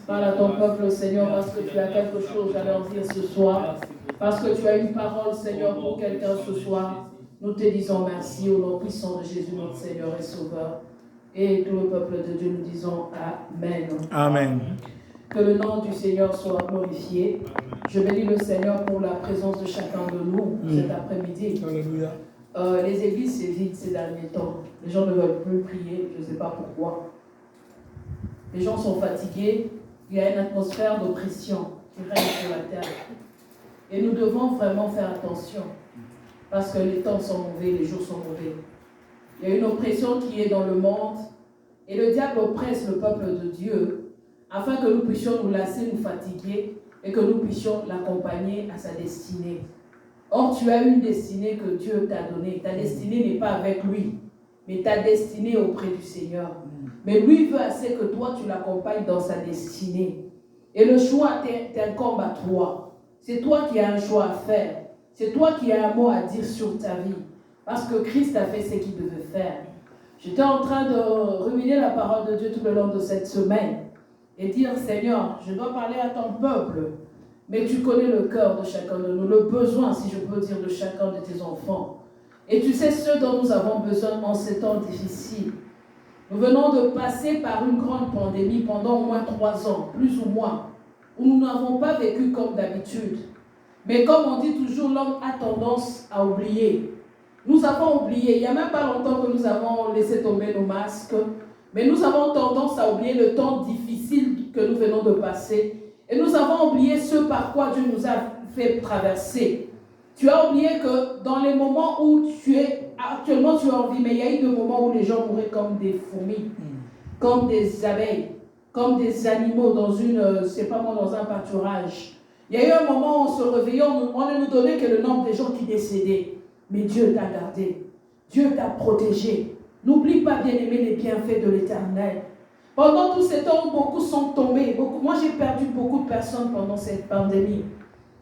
Parle à ton peuple, Seigneur, parce que tu as quelque chose à leur dire ce soir. Parce que tu as une parole, Seigneur, pour quelqu'un ce soir. Nous te disons merci au nom puissant de Jésus, notre Seigneur et Sauveur. Et tout le peuple de Dieu, nous disons Amen. Amen. Que le nom du Seigneur soit glorifié. Je bénis le Seigneur pour la présence de chacun de nous cet après-midi. Alléluia. Les églises, c'est vide ces derniers temps. Les gens ne veulent plus prier, je ne sais pas pourquoi. Les gens sont fatigués, il y a une atmosphère d'oppression qui règne sur la terre. Et nous devons vraiment faire attention, parce que les temps sont mauvais, les jours sont mauvais. Il y a une oppression qui est dans le monde, et le diable oppresse le peuple de Dieu, afin que nous puissions nous lasser, nous fatiguer, et que nous puissions l'accompagner à sa destinée. Or, tu as une destinée que Dieu t'a donnée. Ta destinée n'est pas avec lui, mais ta destinée est auprès du Seigneur. Mais lui veut assez que toi, tu l'accompagnes dans sa destinée. Et le choix t'incombe à toi. C'est toi qui as un choix à faire. C'est toi qui as un mot à dire sur ta vie. Parce que Christ a fait ce qu'il devait faire. J'étais en train de ruminer la parole de Dieu tout le long de cette semaine. Et dire, Seigneur, je dois parler à ton peuple. Mais tu connais le cœur de chacun de nous. Le besoin, si je peux dire, de chacun de tes enfants. Et tu sais ce dont nous avons besoin en ces temps difficiles. Nous venons de passer par une grande pandémie pendant au moins 3 ans, plus ou moins, où nous n'avons pas vécu comme d'habitude. Mais comme on dit toujours, l'homme a tendance à oublier. Nous avons oublié, il n'y a même pas longtemps que nous avons laissé tomber nos masques, mais nous avons tendance à oublier le temps difficile que nous venons de passer. Et nous avons oublié ce par quoi Dieu nous a fait traverser. Tu as oublié que dans les moments où actuellement tu es en vie, mais il y a eu des moments où les gens mouraient comme des fourmis, comme des abeilles, comme des animaux dans dans un pâturage. Il y a eu un moment où on se réveillait, on ne nous donnait que le nombre des gens qui décédaient. Mais Dieu t'a gardé, Dieu t'a protégé. N'oublie pas, bien-aimé, les bienfaits de l'Éternel. Pendant tous ces temps où beaucoup sont tombés, moi j'ai perdu beaucoup de personnes pendant cette pandémie.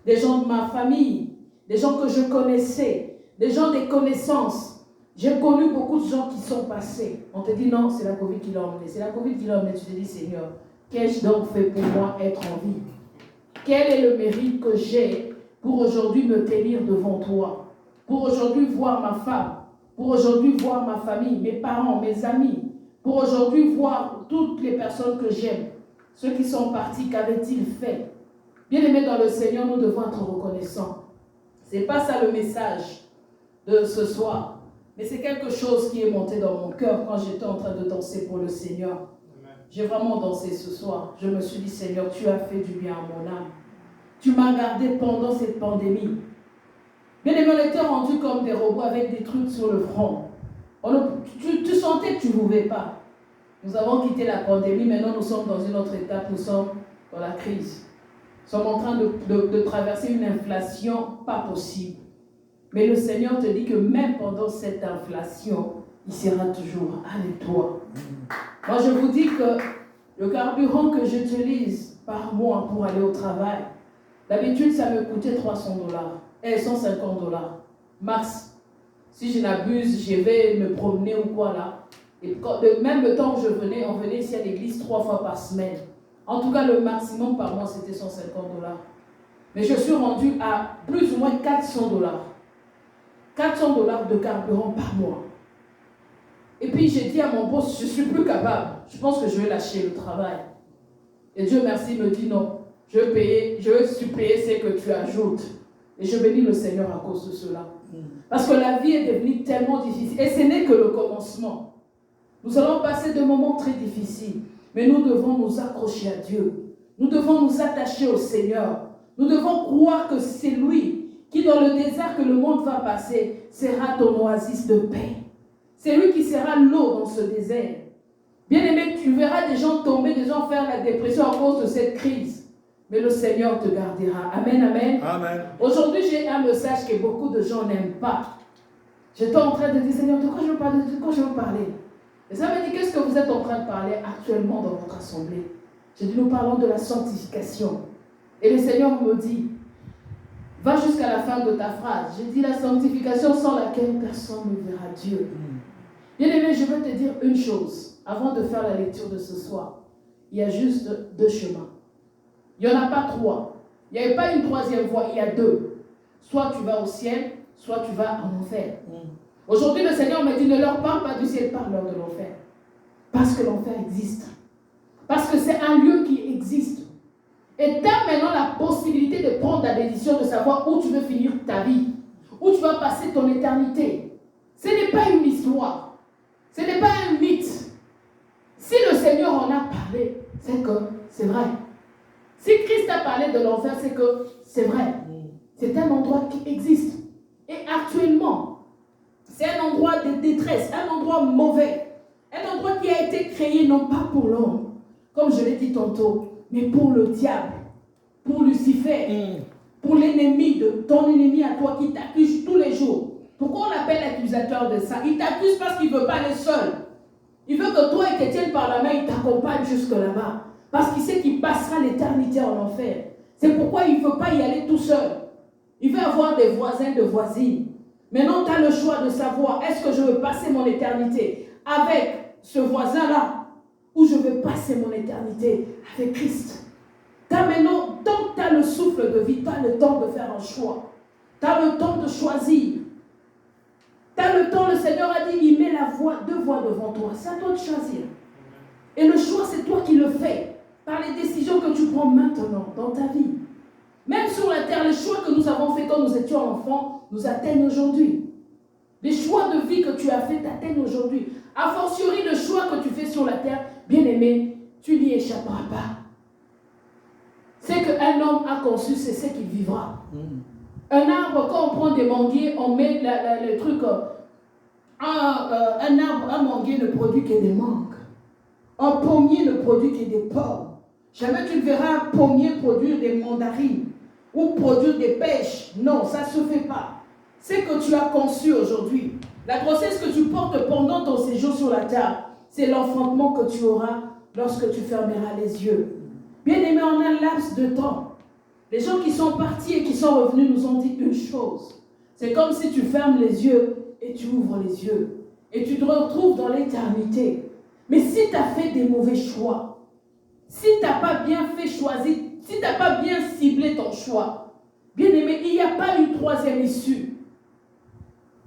Des gens de ma famille, des gens que je connaissais, des gens des connaissances. J'ai connu beaucoup de gens qui sont passés. On te dit non, c'est la Covid qui l'a emmené. C'est la Covid qui l'a emmené. Tu te dis, Seigneur, qu'ai-je donc fait pour moi être en vie? Quel est le mérite que j'ai pour aujourd'hui me tenir devant toi? Pour aujourd'hui voir ma femme? Pour aujourd'hui voir ma famille, mes parents, mes amis? Pour aujourd'hui voir toutes les personnes que j'aime? Ceux qui sont partis, qu'avaient-ils fait? Bien-aimés dans le Seigneur, nous devons être reconnaissants. Ce n'est pas ça le message de ce soir. Mais c'est quelque chose qui est monté dans mon cœur quand j'étais en train de danser pour le Seigneur. J'ai vraiment dansé ce soir. Je me suis dit, Seigneur, tu as fait du bien à mon âme. Tu m'as gardé pendant cette pandémie. Bien-aimés, on était rendus comme des robots avec des trucs sur le front. Tu sentais que tu ne pouvais pas. Nous avons quitté la pandémie. Maintenant, nous sommes dans une autre étape. Nous sommes dans la crise. Nous sommes en train de traverser une inflation pas possible. Mais le Seigneur te dit que même pendant cette inflation, il sera toujours avec toi. Moi, je vous dis que le carburant que j'utilise par mois pour aller au travail, d'habitude, ça me coûtait $300. 150$. Max. Si je n'abuse, je vais me promener ou quoi là. Et même le temps où on venait ici à l'église 3 fois par semaine. En tout cas, le maximum par mois, c'était $150. Mais je suis rendu à plus ou moins $400. $400 de carburant par mois. Et puis j'ai dit à mon boss, je ne suis plus capable. Je pense que je vais lâcher le travail. Et Dieu merci me dit non. Je vais suppléer ce que tu ajoutes. Et je bénis le Seigneur à cause de cela. Parce que la vie est devenue tellement difficile. Et ce n'est que le commencement. Nous allons passer de moments très difficiles. Mais nous devons nous accrocher à Dieu. Nous devons nous attacher au Seigneur. Nous devons croire que c'est lui qui, dans le désert que le monde va passer, sera ton oasis de paix. C'est lui qui sera l'eau dans ce désert. Bien-aimé, tu verras des gens tomber, des gens faire la dépression à cause de cette crise. Mais le Seigneur te gardera. Amen, amen. Amen. Aujourd'hui, j'ai un message que beaucoup de gens n'aiment pas. J'étais en train de dire, Seigneur, de quoi je veux parler? De quoi je veux parler? Et ça me dit, qu'est-ce que vous êtes en train de parler actuellement dans votre assemblée? J'ai dit, nous parlons de la sanctification. Et le Seigneur me dit, va jusqu'à la fin de ta phrase. J'ai dit, la sanctification sans laquelle personne ne verra Dieu. Bien-aimé, je veux te dire une chose, avant de faire la lecture de ce soir. il y a juste deux chemins. Il n'y en a pas trois. Il n'y avait pas une troisième voie, il y a deux. Soit tu vas au ciel, soit tu vas en enfer. Aujourd'hui, le Seigneur me dit, ne leur parle pas du ciel, parle-leur de l'enfer. Parce que l'enfer existe. Parce que c'est un lieu qui existe. Et tu as maintenant la possibilité de prendre la décision de savoir où tu veux finir ta vie, où tu vas passer ton éternité. Ce n'est pas une histoire. Ce n'est pas un mythe. Si le Seigneur en a parlé, c'est que c'est vrai. Si Christ a parlé de l'enfer, c'est que c'est vrai. C'est un endroit qui existe. Et actuellement, c'est un endroit de détresse, un endroit mauvais. Un endroit qui a été créé non pas pour l'homme, comme je l'ai dit tantôt, mais pour le diable, pour Lucifer, pour l'ennemi, ton ennemi à toi qui t'accuse tous les jours. Pourquoi on l'appelle l'accusateur de ça? Il t'accuse parce qu'il ne veut pas aller seul. Il veut que toi, il te tienne par la main, il t'accompagne jusque là-bas. Parce qu'il sait qu'il passera l'éternité en enfer. C'est pourquoi il ne veut pas y aller tout seul. Il veut avoir des voisins, de voisines. Maintenant, tu as le choix de savoir, est-ce que je veux passer mon éternité avec ce voisin-là, ou je veux passer mon éternité avec Christ? Maintenant, tant que tu as le souffle de vie, tu as le temps de faire un choix. Tu as le temps de choisir. Tu as le temps, le Seigneur a dit, il met deux voies devant toi. C'est à toi de choisir. Et le choix, c'est toi qui le fais, par les décisions que tu prends maintenant dans ta vie. Même sur la terre, les choix que nous avons faits quand nous étions enfants nous atteignent aujourd'hui. Les choix de vie que tu as faits t'atteignent aujourd'hui. A fortiori, le choix que tu fais sur la terre, bien aimé, tu n'y échapperas pas. C'est qu'un homme a conçu, c'est ce qu'il vivra. Un arbre, quand on prend des manguiers, on met le truc. Un manguier ne produit que des mangues. Un pommier ne produit que des pommes. Jamais tu ne verras un pommier produire des mandarines ou produire des pêches. Non, ça ne se fait pas. C'est que tu as conçu aujourd'hui. La grossesse que tu portes pendant ton séjour sur la terre, c'est l'enfantement que tu auras lorsque tu fermeras les yeux. Bien aimé, en un laps de temps, les gens qui sont partis et qui sont revenus nous ont dit une chose. C'est comme si tu fermes les yeux et tu ouvres les yeux. Et tu te retrouves dans l'éternité. Mais si tu as fait des mauvais choix, si tu n'as pas bien fait choisir, si tu n'as pas bien ciblé ton choix, bien aimé, il n'y a pas une troisième issue.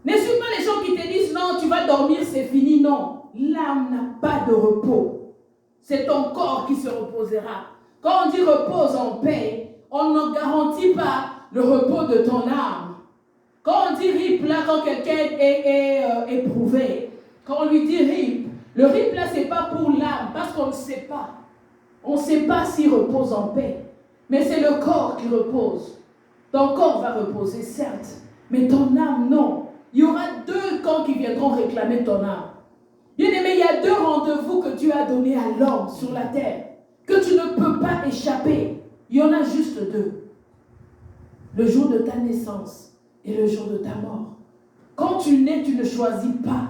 Ne suis pas les gens qui te disent non, tu vas dormir, c'est fini. Non, l'âme n'a pas de repos. C'est ton corps qui se reposera. Quand on dit repose en paix, on ne garantit pas le repos de ton âme. Quand on dit rip, là, quand quelqu'un est éprouvé, quand on lui dit rip, le rip là, ce n'est pas pour l'âme, parce qu'on ne sait pas. On ne sait pas s'il repose en paix. Mais c'est le corps qui repose. Ton corps va reposer, certes, mais ton âme, non. Il y aura deux camps qui viendront réclamer ton âme. Bien aimé, il y a deux rendez-vous que Dieu a donnés à l'homme sur la terre, que tu ne peux pas échapper. Il y en a juste deux. Le jour de ta naissance et le jour de ta mort. Quand tu nais, tu ne choisis pas.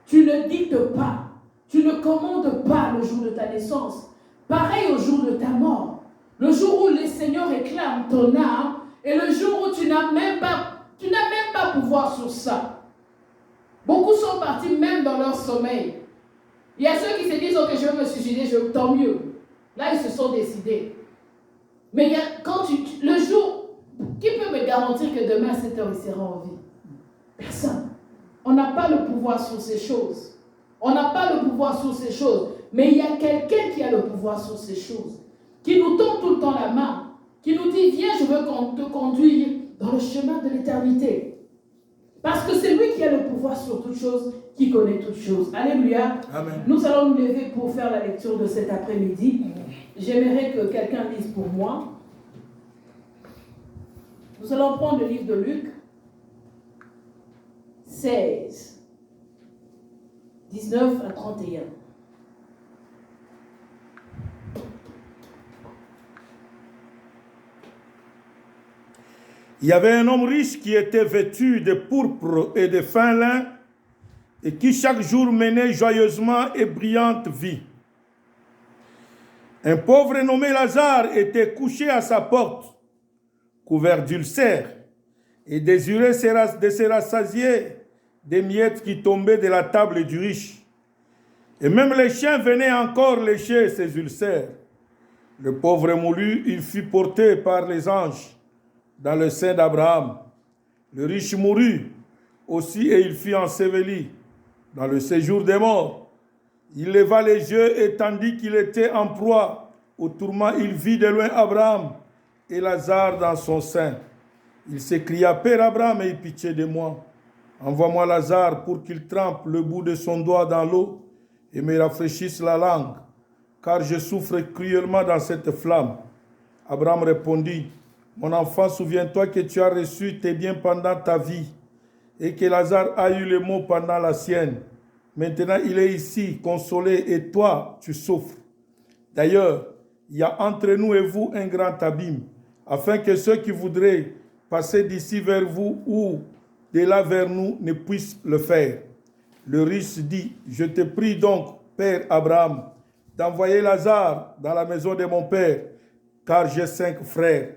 Tu ne dictes pas. Tu ne commandes pas le jour de ta naissance. Pareil au jour de ta mort. Le jour où le Seigneur réclame ton âme et le jour où tu n'as même pas pouvoir sur ça. Beaucoup sont partis même dans leur sommeil. Il y a ceux qui se disent ok, je vais me suicider, tant mieux. Là, ils se sont décidés. Mais il y a, le jour, qui peut me garantir que demain à 7 heures, il sera en vie? Personne. On n'a pas le pouvoir sur ces choses. On n'a pas le pouvoir sur ces choses. Mais il y a quelqu'un qui a le pouvoir sur ces choses. Qui nous tend tout le temps la main. Qui nous dit, viens, je veux te conduire dans le chemin de l'éternité. Parce que c'est lui qui a le pouvoir sur toutes choses, qui connaît toutes choses. Alléluia. Amen. Nous allons nous lever pour faire la lecture de cet après-midi. J'aimerais que quelqu'un lise pour moi. Nous allons prendre le livre de Luc 16, 19 à 31. Il y avait un homme riche qui était vêtu de pourpre et de fin lin et qui chaque jour menait joyeusement et brillante vie. Un pauvre nommé Lazare était couché à sa porte, couvert d'ulcères, et désirait de se rassasier des miettes qui tombaient de la table du riche. Et même les chiens venaient encore lécher ses ulcères. Le pauvre moulu, il fut porté par les anges dans le sein d'Abraham. Le riche mourut aussi et il fut enseveli dans le séjour des morts. Il leva les yeux et tandis qu'il était en proie au tourment, il vit de loin Abraham et Lazare dans son sein. Il s'écria, Père Abraham, aie pitié de moi. Envoie-moi Lazare pour qu'il trempe le bout de son doigt dans l'eau et me rafraîchisse la langue, car je souffre cruellement dans cette flamme. Abraham répondit, mon enfant, souviens-toi que tu as reçu tes biens pendant ta vie et que Lazare a eu les maux pendant la sienne. Maintenant, il est ici, consolé, et toi, tu souffres. D'ailleurs, il y a entre nous et vous un grand abîme, afin que ceux qui voudraient passer d'ici vers vous ou de là vers nous ne puissent le faire. Le riche dit, je te prie donc, Père Abraham, d'envoyer Lazare dans la maison de mon père, car j'ai 5 frères.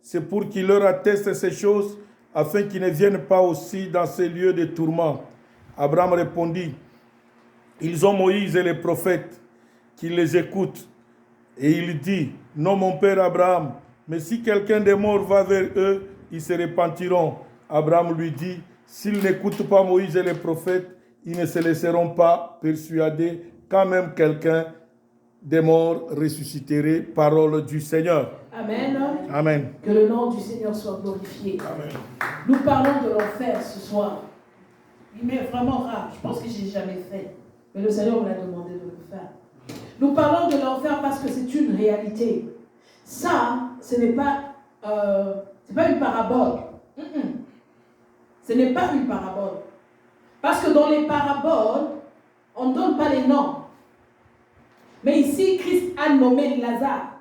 C'est pour qu'il leur atteste ces choses, afin qu'ils ne viennent pas aussi dans ces lieux de tourment. Abraham répondit, ils ont Moïse et les prophètes, qu'ils les écoutent. Et il dit, non mon père Abraham, mais si quelqu'un des morts va vers eux, ils se repentiront. Abraham lui dit, s'ils n'écoutent pas Moïse et les prophètes, ils ne se laisseront pas persuader quand même quelqu'un des morts ressusciterait. Parole du Seigneur. Amen. Amen. Que le nom du Seigneur soit glorifié. Amen. Nous parlons de l'enfer ce soir. Il m'est vraiment rare. Je pense que je n'ai jamais fait. Mais le Seigneur me l'a demandé de le faire. Nous parlons de l'enfer parce que c'est une réalité. Ça, ce n'est pas, une parabole. Ce n'est pas une parabole. Parce que dans les paraboles, on ne donne pas les noms. Mais ici, Christ a nommé Lazare.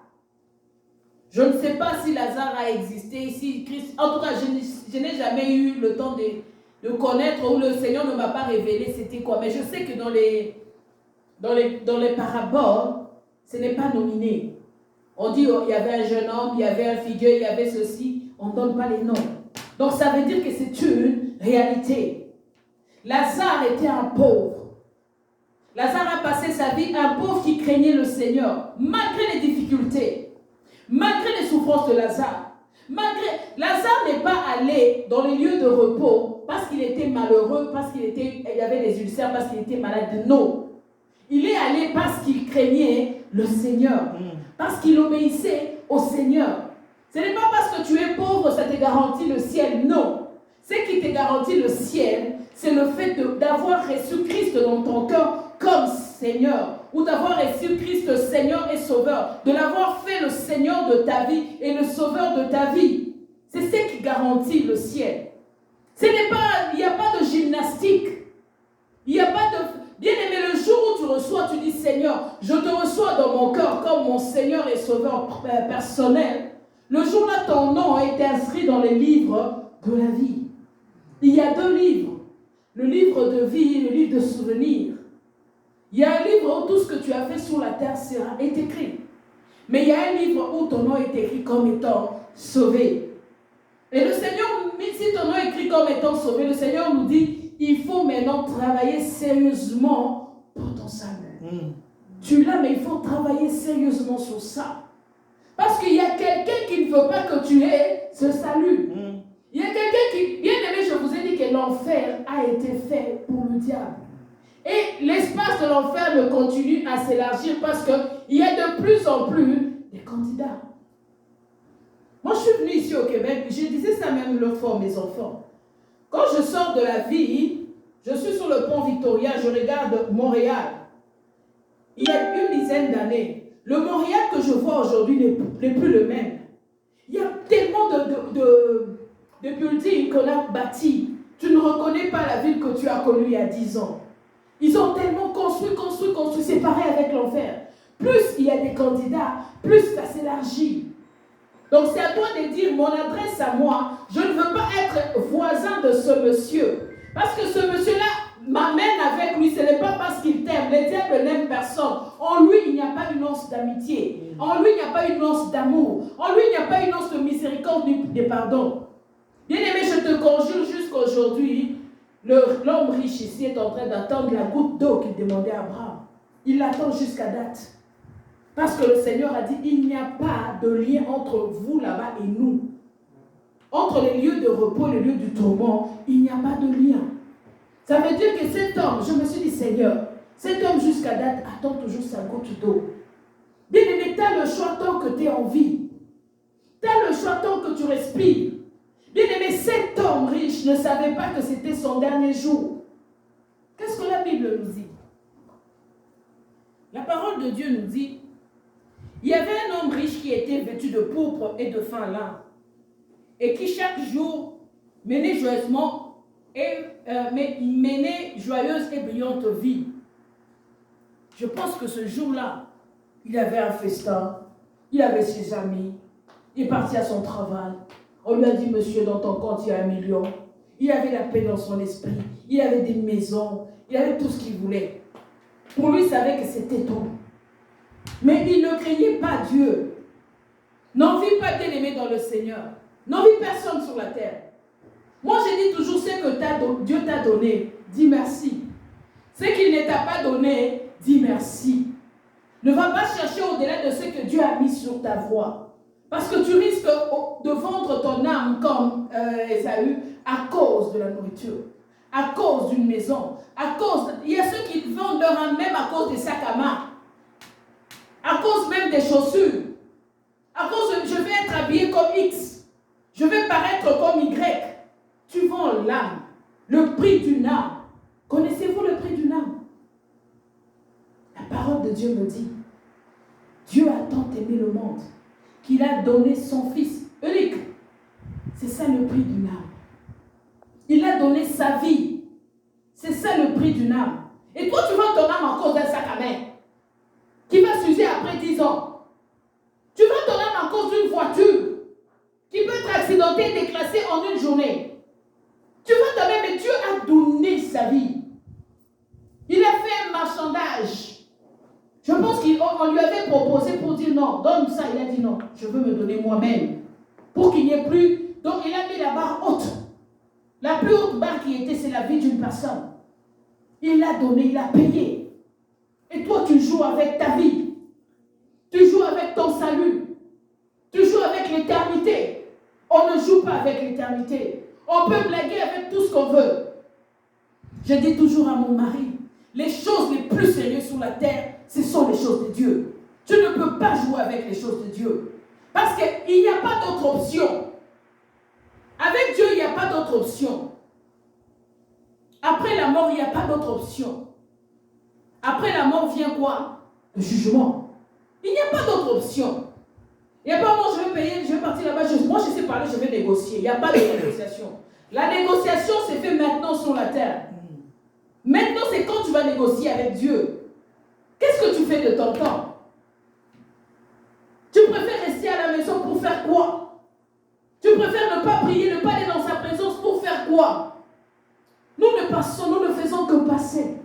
Je ne sais pas si Lazare a existé, si Christ... En tout cas, je n'ai jamais eu le temps de connaître, ou le Seigneur ne m'a pas révélé c'était quoi. Mais je sais que dans les paraboles, ce n'est pas nominé. On dit, il y avait un jeune homme, il y avait un figuier, il y avait ceci. On ne donne pas les noms. Donc ça veut dire que c'est une réalité. Lazare était un pauvre. Lazare a passé sa vie un pauvre qui craignait le Seigneur, malgré les difficultés, malgré les souffrances de Lazare. Lazare n'est pas allé dans les lieux de repos parce qu'il était malheureux, parce qu'il y avait des ulcères, parce qu'il était malade. Non. Il est allé parce qu'il craignait le Seigneur, parce qu'il obéissait au Seigneur. Ce n'est pas parce que tu es pauvre, ça te garantit le ciel. Non. Ce qui te garantit le ciel, c'est le fait d'avoir reçu Christ dans ton cœur comme Seigneur, ou d'avoir reçu Christ Seigneur et Sauveur, de l'avoir fait le Seigneur de ta vie et le Sauveur de ta vie. C'est ce qui garantit le ciel. Il n'y a pas de gymnastique. Il n'y a pas de... Bien-aimé, le jour où tu reçois, tu dis Seigneur, je te reçois dans mon cœur comme mon Seigneur et Sauveur personnel. Le jour-là, ton nom a été inscrit dans les livres de la vie. Il y a 2 livres. Le livre de vie et le livre de souvenirs. Il y a un livre où tout ce que tu as fait sur la terre est écrit. Mais il y a un livre où ton nom est écrit comme étant sauvé. Et le Seigneur, si ton nom est écrit comme étant sauvé, le Seigneur nous dit, il faut maintenant travailler sérieusement pour ton salut. Tu l'as, mais il faut travailler sérieusement sur ça. Parce qu'il y a quelqu'un qui ne veut pas que tu aies ce salut. Il y a quelqu'un qui, bien aimé, je vous ai dit que l'enfer a été fait pour le diable. Et l'espace de l'enfer ne continue à s'élargir parce qu'il y a de plus en plus de candidats. Moi, je suis venue ici au Québec, je disais ça même l'autre fois à mes enfants. Quand je sors de la ville, je suis sur le pont Victoria, je regarde Montréal. Il y a une dizaine d'années, le Montréal que je vois aujourd'hui n'est plus le même. Il y a tellement de buildings qu'on a bâtis. Tu ne reconnais pas la ville que tu as connue il y a 10 ans. Ils ont tellement construit, c'est pareil avec l'enfer. Plus il y a des candidats, plus ça s'élargit. Donc c'est à toi de dire, mon adresse à moi, je ne veux pas être voisin de ce monsieur. Parce que ce monsieur-là m'amène avec lui, ce n'est pas parce qu'il t'aime. Le diable n'aime personne. En lui, il n'y a pas une once d'amitié. En lui, il n'y a pas une once d'amour. En lui, il n'y a pas une once de miséricorde ni de pardon. Bien-aimé, je te conjure jusqu'aujourd'hui, l'homme riche ici est en train d'attendre la goutte d'eau qu'il demandait à Abraham. Il l'attend jusqu'à date. Parce que le Seigneur a dit, il n'y a pas de lien entre vous là-bas et nous. Entre les lieux de repos et les lieux du tourment, il n'y a pas de lien. Ça veut dire que cet homme, je me suis dit, Seigneur, cet homme jusqu'à date attend toujours sa goutte d'eau. Bien-aimé, tu as le choix tant que tu es en vie. Tu as le choix tant que tu respires. Bien-aimé, cet homme riche ne savait pas que c'était son dernier jour. Qu'est-ce que la Bible nous dit? La parole de Dieu nous dit, il y avait un homme riche qui était vêtu de pourpre et de fin lin, et qui chaque jour menait joyeusement menait joyeuse et brillante vie. Je pense que ce jour-là, il avait un festin, il avait ses amis, il est parti à son travail. On lui a dit, monsieur, dans ton compte, il y a 1 million. Il avait la paix dans son esprit, il avait des maisons, il avait tout ce qu'il voulait. Pour lui, il savait que c'était tout. Mais il ne craignait pas Dieu. N'envie pas bien-aimé dans le Seigneur. N'envie personne sur la terre. Moi, j'ai dit toujours, ce que Dieu t'a donné, dis merci. Ce qu'il ne t'a pas donné, dis merci. Ne va pas chercher au-delà de ce que Dieu a mis sur ta voie. Parce que tu risques de vendre ton âme comme Ésaü à cause de la nourriture, à cause d'une maison, il y a ceux qui vendent leur âme même à cause des sacs à main, à cause même des chaussures, à cause de je vais être habillé comme X, je vais paraître comme Y. Tu vends l'âme, le prix d'une âme. Connaissez-vous le prix d'une âme? La parole de Dieu me dit, Dieu a tant aimé le monde qu'il a donné son Fils unique. C'est ça le prix d'une âme. Il a donné sa vie. C'est ça le prix d'une âme. Et toi, tu vends ton âme en cause d'un sac à main qui va s'user après 10 ans. Tu vends ton âme en cause d'une voiture qui peut être accidentée et déclassée en une journée. Tu vends ton âme, mais Dieu a donné sa vie. Il a fait un marchandage. Je pense qu'on lui avait proposé pour dire non, donne ça. Il a dit non, je veux me donner moi-même. Pour qu'il n'y ait plus. Donc il a mis la barre haute. La plus haute barre qui était, c'est la vie d'une personne. Il l'a donné, il l'a payé. Et toi, tu joues avec ta vie. Tu joues avec ton salut. Tu joues avec l'éternité. On ne joue pas avec l'éternité. On peut blaguer avec tout ce qu'on veut. Je dis toujours à mon mari, les choses les plus sérieuses sur la terre, ce sont les choses de Dieu. Tu ne peux pas jouer avec les choses de Dieu. Parce qu'il n'y a pas d'autre option. Avec Dieu, il n'y a pas d'autre option. Après la mort, il n'y a pas d'autre option. Après la mort vient quoi? Le jugement. Il n'y a pas d'autre option. Il n'y a pas, moi je vais payer, je vais partir là-bas, moi je sais parler, je vais négocier. Il n'y a pas de négociation. La négociation s'est faite maintenant sur la terre. Maintenant, c'est quand tu vas négocier avec Dieu. Qu'est-ce que tu fais de ton temps? Tu préfères rester à la maison pour faire quoi? Tu préfères ne pas prier, ne pas aller dans sa présence pour faire quoi? Nous ne passons, nous ne faisons que passer.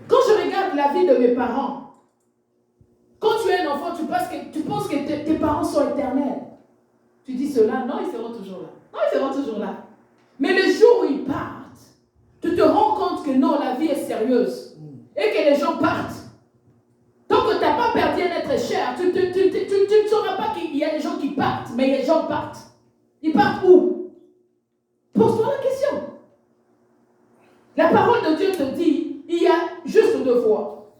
Quand je regarde la vie de mes parents, quand tu es un enfant, tu penses que tes parents sont éternels. Tu dis cela, non, ils seront toujours là. Non, ils seront toujours là. Mais le jour où ils partent, tu te rends compte que non, la vie est sérieuse. Et que les gens partent. Tant que tu n'as pas perdu un être cher, tu ne sauras pas qu'il y a des gens qui partent, mais les gens partent. Ils partent où? Pose-toi la question. La parole de Dieu te dit, il y a juste 2 voies.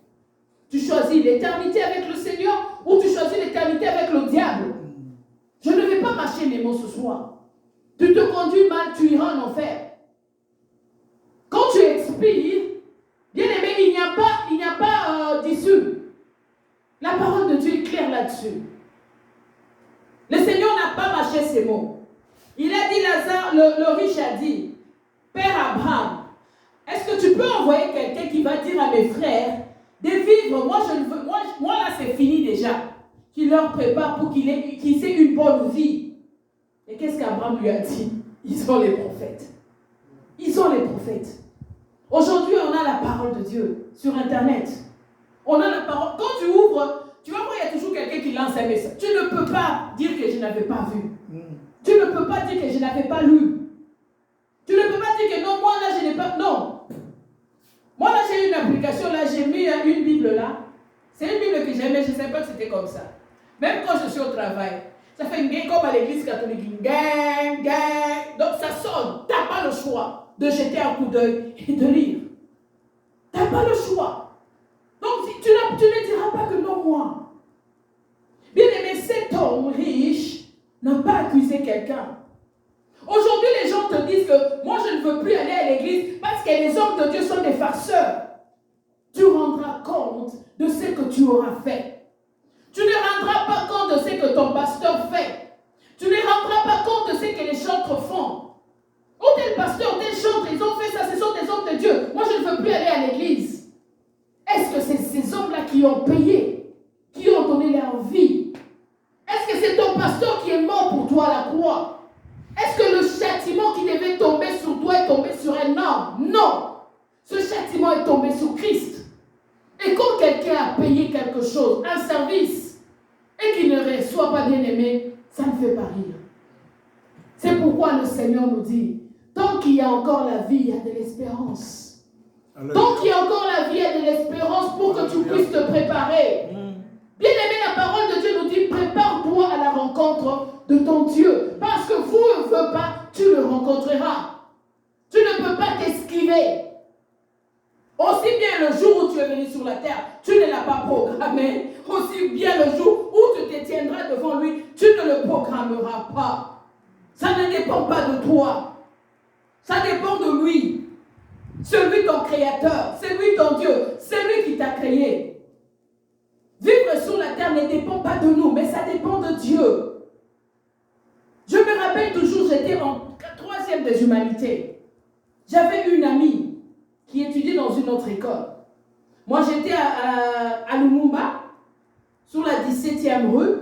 Tu choisis l'éternité avec le Seigneur ou tu choisis l'éternité avec le diable. Je ne vais pas marcher mes mots ce soir. Tu te conduis mal, tu iras en enfer. Quand tu expires, bien aimé, il n'y a pas d'issue. La parole de Dieu est claire là-dessus. Le Seigneur n'a pas mâché ses mots. Il a dit, Lazare, le riche a dit, Père Abraham, est-ce que tu peux envoyer quelqu'un qui va dire à mes frères de vivre? Moi, je ne veux, moi là, c'est fini déjà. Qu'il leur prépare pour qu'ils aient une bonne vie. Et qu'est-ce qu'Abraham lui a dit? Ils ont les prophètes. Ils ont les prophètes. Aujourd'hui, on a la parole de Dieu sur Internet. On a la parole. Quand tu ouvres, tu vas voir, il y a toujours quelqu'un qui lance un message. Tu ne peux pas dire que je n'avais pas vu. Tu ne peux pas dire que je n'avais pas lu. Tu ne peux pas dire que non, moi là, je n'ai pas. Non. Moi, là, j'ai une application, là, j'ai mis une Bible là. C'est une Bible que j'aimais, je ne savais pas que c'était comme ça. Même quand je suis au travail, ça fait une gang comme à l'église catholique. Gang, gang. Donc, ça sonne. Tu n'as pas le choix de jeter un coup d'œil et de lire. Tu n'as pas le choix. Donc, tu ne diras pas que non, moi. Bien aimé, cet homme riche n'a pas accusé quelqu'un. Aujourd'hui, les gens te disent que moi, je ne veux plus aller à l'église parce que les hommes de Dieu sont des farceurs. Tu rendras compte de ce que tu auras fait. Tu ne rendras pas compte de ce que ton pasteur fait. Tu ne rendras pas compte de ce que les chantres font. Oh, tel pasteur, tel chantre, ils ont fait ça, ce sont des hommes de Dieu. Moi, je ne veux plus aller à l'église. Est-ce que c'est ces hommes-là qui ont payé, qui ont donné leur vie? Est-ce que c'est ton pasteur qui est mort pour toi à la croix? Est-ce que le châtiment qui devait tomber sur toi est tombé sur un homme? Non. Ce châtiment est tombé sur Christ. Et quand quelqu'un a payé quelque chose, un service, et qu'il ne reçoit pas bien aimé, ça ne fait pas rire. C'est pourquoi le Seigneur nous dit, tant qu'il y a encore la vie, il y a de l'espérance. Tant qu'il y a encore la vie, il y a de l'espérance pour que tu puisses te préparer. Bien aimé, la parole de Dieu nous dit, prépare-toi à la rencontre de ton Dieu. Parce que vous ne veut pas, tu le rencontreras. Tu ne peux pas t'esquiver. Aussi bien le jour où tu es venu sur la terre, tu ne l'as pas programmé. Aussi bien le jour où tu te tiendras devant lui, tu ne le programmeras pas. Ça ne dépend pas de toi. Ça dépend de lui. C'est lui ton créateur. C'est lui ton Dieu. C'est lui qui t'a créé. Vivre sur la terre ne dépend pas de nous, mais ça dépend de Dieu. Je me rappelle toujours, j'étais en 3e des humanités. J'avais une amie qui étudiait dans une autre école. Moi, j'étais à Lumumba, sur la 17e rue.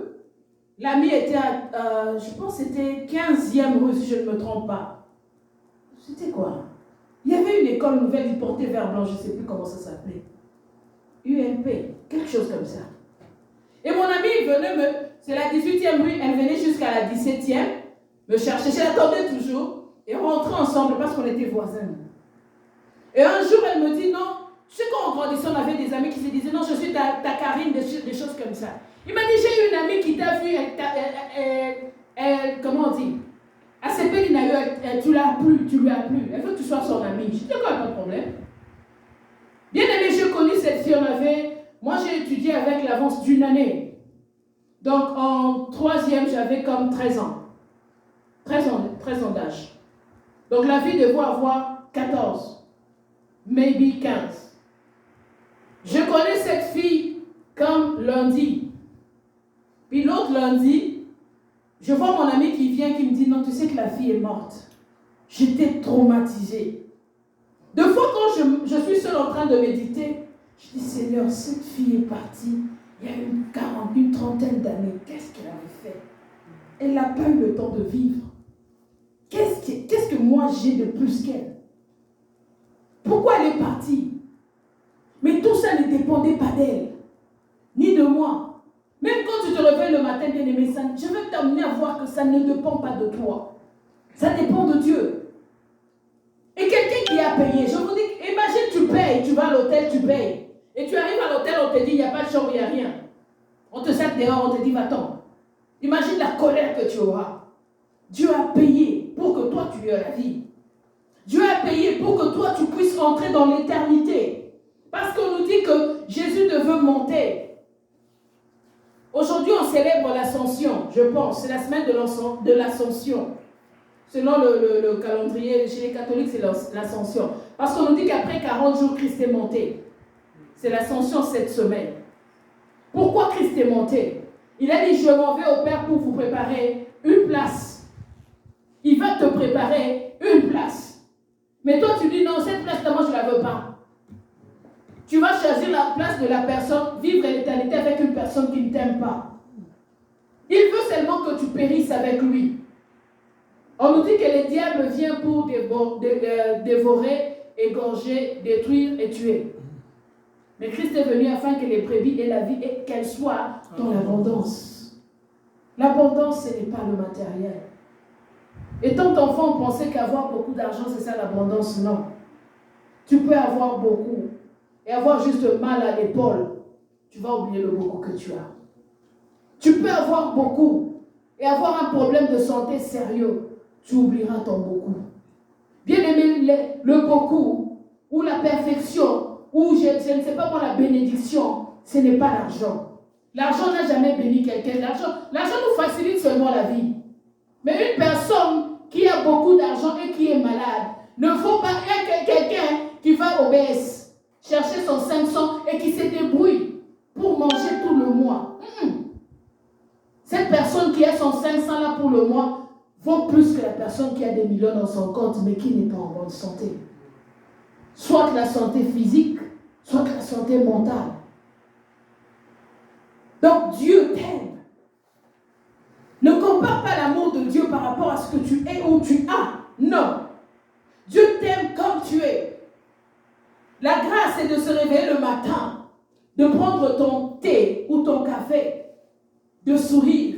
L'amie était je pense que c'était 15e rue, si je ne me trompe pas. C'était quoi? Il y avait une école nouvelle qui portait vert blanc, je ne sais plus comment ça s'appelait. UNP, quelque chose comme ça. Et mon amie venait c'est la 18e rue, elle venait jusqu'à la 17e, me chercher, je l'attendais toujours, et on rentrait ensemble parce qu'on était voisins. Et un jour, elle me dit, non, tu sais quand on grandissait, on avait des amis qui se disaient, non, je suis ta Karine, des choses comme ça. Il m'a dit, j'ai une amie qui t'a vu, comment on dit, à CP, tu lui as plu, elle veut que tu sois son amie. Je dis, quoi, pas de problème. Bien aimé, j'ai connu cette fille, moi j'ai étudié avec l'avance d'une année. Donc en 3e, j'avais comme 13 ans. 13 ans d'âge. Donc la fille devait avoir 14, maybe 15. Je connais cette fille comme lundi. Puis l'autre lundi, je vois mon ami qui vient, qui me dit, non, tu sais que la fille est morte. J'étais traumatisée. Deux fois quand je suis seule en train de méditer, je dis, Seigneur, cette fille est partie il y a une trentaine d'années. Qu'est-ce qu'elle avait fait? Elle n'a pas eu le temps de vivre. Qu'est-ce que moi j'ai de plus qu'elle? Pourquoi elle est partie? Mais tout ça ne dépendait pas d'elle, ni de moi. Même quand tu te réveilles le matin, bien aimé, je veux t'amener à voir que ça ne dépend pas de toi. Ça dépend de Dieu. Et quelqu'un qui a payé, je vous dis, imagine tu payes, tu vas à l'hôtel, tu payes. Et tu arrives à l'hôtel, on te dit, il n'y a pas de chambre, il n'y a rien. On te sac dehors, on te dit, va-t'en. Imagine la colère que tu auras. Dieu a payé pour que toi tu aies la vie. Dieu a payé pour que toi tu puisses rentrer dans l'éternité. Parce qu'on nous dit que Jésus ne veut monter. Aujourd'hui, on célèbre l'Ascension, je pense. C'est la semaine de l'Ascension. Selon le calendrier, chez les catholiques, c'est l'Ascension. Parce qu'on nous dit qu'après 40 jours, Christ est monté. C'est l'Ascension cette semaine. Pourquoi Christ est monté? Il a dit, je m'en vais au Père pour vous préparer une place. Il va te préparer une place. Mais toi, tu dis, non, cette place-là, moi, je ne la veux pas. Tu vas choisir la place de la personne, vivre l'éternité avec une personne qui ne t'aime pas. Il veut seulement que tu périsses avec lui. On nous dit que le diable vient pour dévorer, égorger, détruire et tuer. Mais Christ est venu afin que les brebis aient la vie et qu'elles soient dans l'abondance. L'abondance, ce n'est pas le matériel. Et tant d'enfants pensaient qu'avoir beaucoup d'argent, c'est ça l'abondance. Non. Tu peux avoir beaucoup et avoir juste mal à l'épaule, tu vas oublier le beaucoup que tu as. Tu peux avoir beaucoup et avoir un problème de santé sérieux, tu oublieras ton beaucoup. Bien aimé, le beaucoup ou la perfection ou je ne sais pas moi la bénédiction, ce n'est pas l'argent. L'argent n'a jamais béni quelqu'un. L'argent nous facilite seulement la vie. Mais une personne qui a beaucoup d'argent et qui est malade ne faut pas être quelqu'un qui va au BS chercher son 500 et qui se débrouille pour manger tout le mois. Cette personne qui a son 500 là pour le mois vaut plus que la personne qui a des millions dans son compte mais qui n'est pas en bonne santé. Soit la santé physique, soit la santé mentale. Donc Dieu t'aime. Ne compare pas l'amour de Dieu par rapport à ce que tu es ou tu as. Non. Dieu t'aime comme tu es. La grâce est de se réveiller le matin, de prendre ton thé ou ton café, de sourire.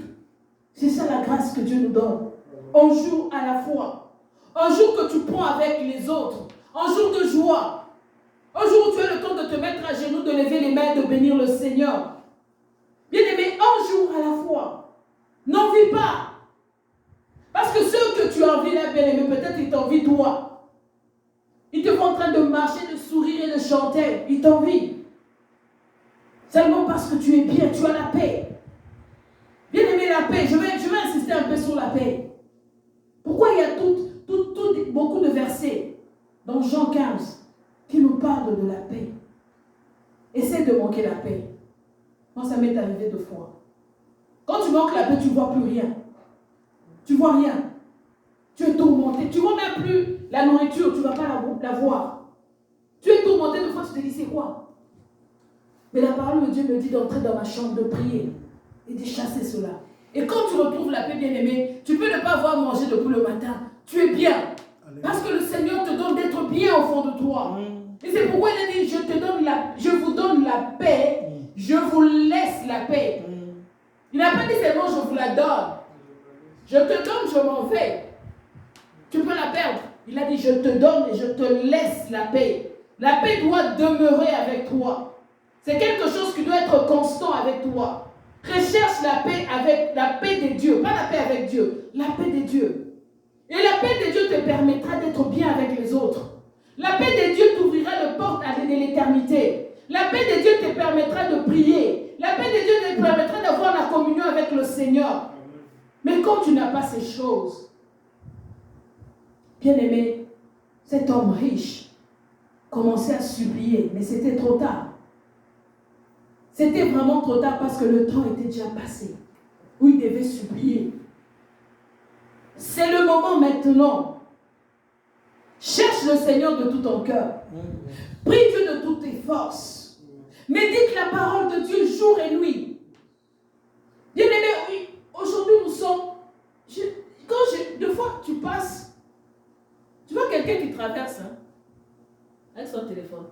C'est ça la grâce que Dieu nous donne. Un jour à la fois. Un jour que tu prends avec les autres. Un jour de joie. Un jour où tu as le temps de te mettre à genoux, de lever les mains, de bénir le Seigneur. Bien-aimé, un jour à la fois. N'en vis pas. Parce que ceux que tu envies là, bien-aimé, peut-être ils t'envient toi. Ils te voient en train de marcher, de sourire et de chanter. Ils t'envient. Seulement parce que tu es bien, tu as la paix. Bien-aimé, la paix. Je vais insister un peu sur la paix. Pourquoi il y a beaucoup de versets dans Jean 15 qui nous parlent de la paix? Essaie de manquer la paix. Moi, ça m'est arrivé 2 fois. Quand tu manques la paix, tu ne vois plus rien. Tu ne vois rien. Tu es tourmenté. Tu ne vois même plus la nourriture. Tu ne vas pas la voir. Tu es tourmenté 2 fois, tu te dis c'est quoi? Mais la parole de Dieu me dit d'entrer dans ma chambre, de prier et de chasser cela. Et quand tu retrouves la paix, bien-aimée, tu peux ne pas avoir mangé depuis le matin. Tu es bien. Parce que le Seigneur te donne d'être bien au fond de toi. Et c'est pourquoi il a dit, je vous donne la paix, je vous laisse la paix. Il n'a pas dit seulement je vous la donne. Je te donne, je m'en vais. Tu peux la perdre. Il a dit je te donne et je te laisse la paix. La paix doit demeurer avec toi. C'est quelque chose qui doit être constant avec toi. Recherche la paix avec la paix de Dieu. Pas la paix avec Dieu, la paix de Dieu. Et la paix de Dieu te permettra d'être bien avec les autres. La paix de Dieu t'ouvrira les portes de l'éternité. La paix de Dieu te permettra de prier. La paix de Dieu te permettra d'avoir la communion avec le Seigneur. Mais quand tu n'as pas ces choses, bien-aimé, cet homme riche commençait à supplier, mais c'était trop tard. C'était vraiment trop tard parce que le temps était déjà passé, où il devait supplier. C'est le moment maintenant. Cherche le Seigneur de tout ton cœur. Prie Dieu de toutes tes forces. Médite la parole de Dieu jour et nuit. Bien-aimé, oui, aujourd'hui nous sommes... Deux fois tu passes, tu vois quelqu'un qui traverse avec son téléphone.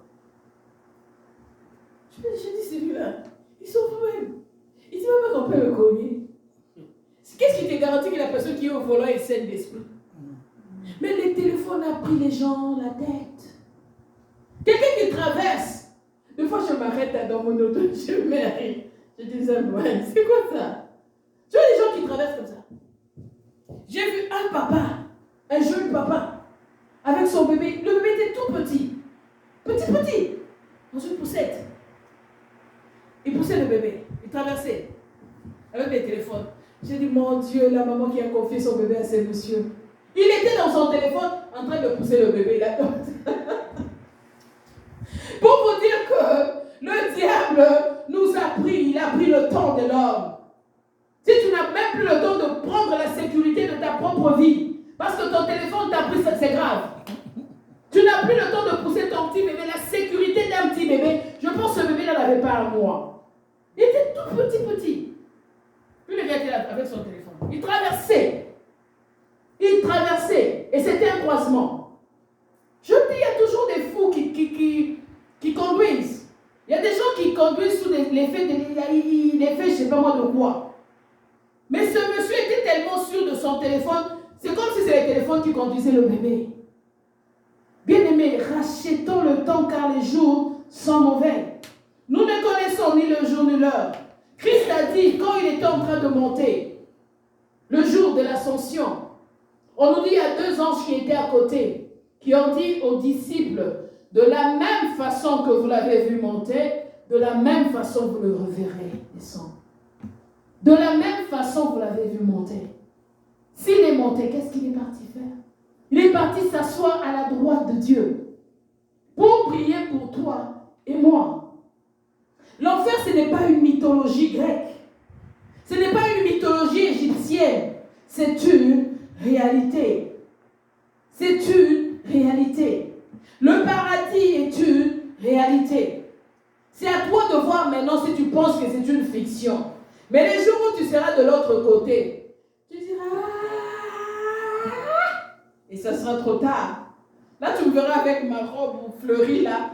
Je dis, celui-là, ils sont même. Il ne dit même pas qu'on peut le cogner. Qu'est-ce qui te garantit que la personne qui est au volant est saine d'esprit? Mais les téléphones ont pris les gens la tête. Quelqu'un qui traverse. Des fois, je m'arrête dans mon auto, je m'arrête. Je dis, c'est quoi ça? Tu vois les gens qui traversent comme ça. J'ai vu un papa, un jeune papa, avec son bébé. Le bébé était tout petit. Petit. Dans une poussette. Il poussait le bébé. Il traversait. Avec les téléphones. J'ai dit, mon Dieu, la maman qui a confié son bébé à ces messieurs. Il était dans son téléphone en train de pousser le bébé. Pour vous dire que le diable nous a pris, il a pris le temps de l'homme. Si tu n'as même plus le temps de prendre la sécurité de ta propre vie, parce que ton téléphone t'a pris, c'est grave. Tu n'as plus le temps de pousser ton petit bébé, la sécurité d'un petit bébé. Je pense que ce bébé-là n'avait pas un mois. Il était tout petit. Puis le gars était là avec son téléphone. Il traversait. Et c'était un croisement. Je dis, il y a toujours des fous qui conduisent. Il y a des gens qui conduisent sous l'effet, je ne sais pas moi de quoi. Mais ce monsieur était tellement sûr de son téléphone, c'est comme si c'était le téléphone qui conduisait le bébé. Bien-aimé, rachetons le temps car les jours sans mauvais. Nous ne connaissons ni le jour ni l'heure. Christ a dit, quand il était en train de monter, le jour de l'ascension, on nous dit il y a 2 anges qui étaient à côté, qui ont dit aux disciples, de la même façon que vous l'avez vu monter, de la même façon vous le reverrez descendre. De la même façon vous l'avez vu monter. S'il est monté, qu'est-ce qu'il est parti faire? Il est parti s'asseoir à la droite de Dieu pour prier pour toi et moi. L'enfer, ce n'est pas une mythologie grecque. Ce n'est pas une mythologie égyptienne. C'est une réalité. C'est une réalité. Le paradis est une réalité. C'est à toi de voir maintenant si tu penses que c'est une fiction. Mais les jours où tu seras de l'autre côté, tu diras ah! Et ça sera trop tard. Là, tu me verras avec ma robe fleurie là.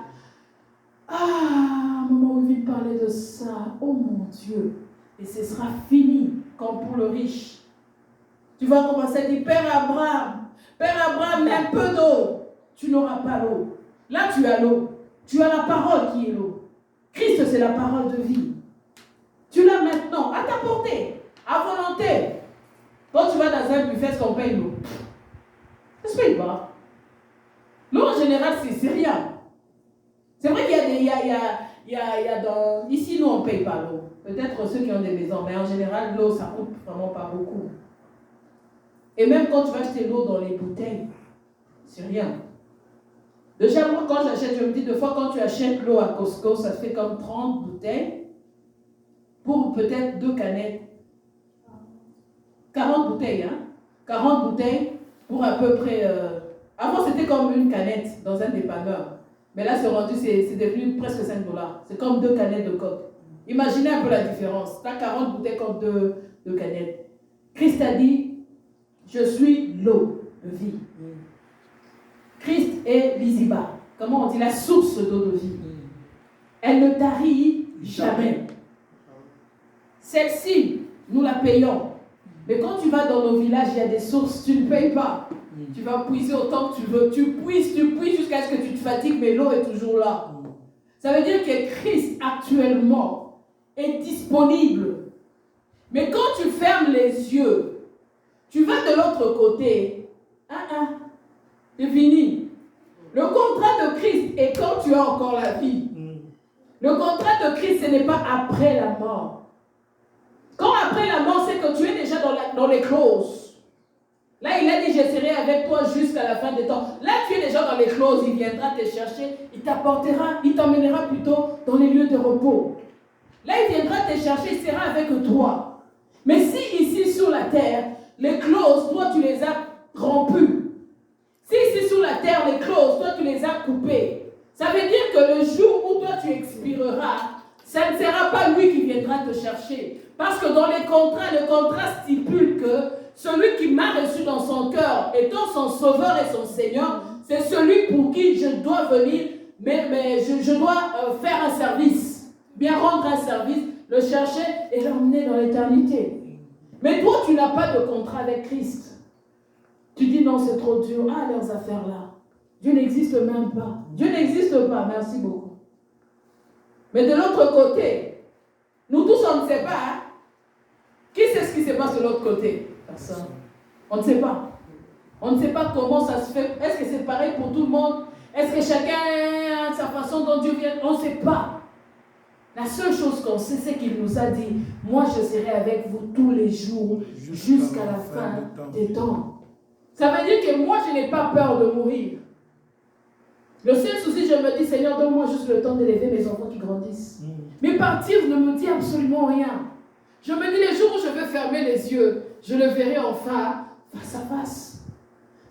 Ah, maman envie de parler de ça. Oh mon Dieu. Et ce sera fini, comme pour le riche. Tu vas commencer à dire, Père Abraham, mets un peu d'eau. Tu n'auras pas l'eau. Là, tu as l'eau. Tu as la parole qui est l'eau. Christ, c'est la parole de vie. Tu l'as maintenant, à ta portée, à volonté. Quand tu vas dans un buffet, est-ce qu'on paye l'eau? Ça se paye pas. L'eau, en général, c'est rien. C'est vrai qu'il y a dans... Ici, nous, on ne paye pas l'eau. Peut-être ceux qui ont des maisons, mais en général, l'eau, ça coûte vraiment pas beaucoup. Et même quand tu vas acheter l'eau dans les bouteilles, c'est rien. Déjà, moi, quand j'achète, je me dis, 2 fois, quand tu achètes l'eau à Costco, ça te fait comme 30 bouteilles pour peut-être 2 canettes. 40 bouteilles, hein? 40 bouteilles pour à peu près... Avant, c'était comme une canette dans un dépanneur. Mais là, c'est devenu presque $5. C'est comme 2 canettes de coke. Imaginez un peu la différence. Tu as 40 bouteilles comme 2 canettes. Christ a dit, je suis l'eau de vie. Christ est l'Iziba. Comment on dit? La source d'eau de vie. Elle ne tarit jamais. Celle-ci, nous la payons. Mais quand tu vas dans nos villages, il y a des sources, tu ne payes pas. Tu vas puiser autant que tu veux. Tu puises jusqu'à ce que tu te fatigues, mais l'eau est toujours là. Ça veut dire que Christ, actuellement, est disponible. Mais quand tu fermes les yeux, tu vas de l'autre côté. C'est fini. Le contrat de Christ est quand tu as encore la vie. Le contrat de Christ, ce n'est pas après la mort. Quand après la mort, c'est que tu es déjà dans les clauses. Là, il a dit, je serai avec toi jusqu'à la fin des temps. Là, tu es déjà dans les clauses. Il viendra te chercher. Il t'apportera, il t'emmènera plutôt dans les lieux de repos. Là, il viendra te chercher, il sera avec toi. Mais si ici sur la terre, les clauses, toi, tu les as rompues. Si ici sur la terre, les clauses, toi, tu les as coupées. Ça veut dire que le jour où toi, tu expireras, ça ne sera pas lui qui viendra te chercher. Parce que dans les contrats, le contrat stipule que celui qui m'a reçu dans son cœur, étant son sauveur et son Seigneur, c'est celui pour qui je dois venir, mais je dois faire un service, bien rendre un service, le chercher et l'emmener dans l'éternité. Mais toi, tu n'as pas de contrat avec Christ. Tu dis non, c'est trop dur. Ah, leurs affaires là. Dieu n'existe même pas. Dieu n'existe pas, merci beaucoup. Mais de l'autre côté, nous tous, on ne sait pas. Hein? Qui sait ce qui se passe de l'autre côté? Personne. On ne sait pas. On ne sait pas comment ça se fait. Est-ce que c'est pareil pour tout le monde? Est-ce que chacun a sa façon dont Dieu vient? On ne sait pas. La seule chose qu'on sait, c'est qu'il nous a dit, moi je serai avec vous tous les jours jusqu'à la fin des temps. Ça veut dire que moi je n'ai pas peur de mourir. Le seul souci, je me dis, Seigneur, donne-moi juste le temps d'élever mes enfants qui grandissent. Mais partir ne me dit absolument rien. Je me dis, les jours où je vais fermer les yeux, je le verrai enfin face à face.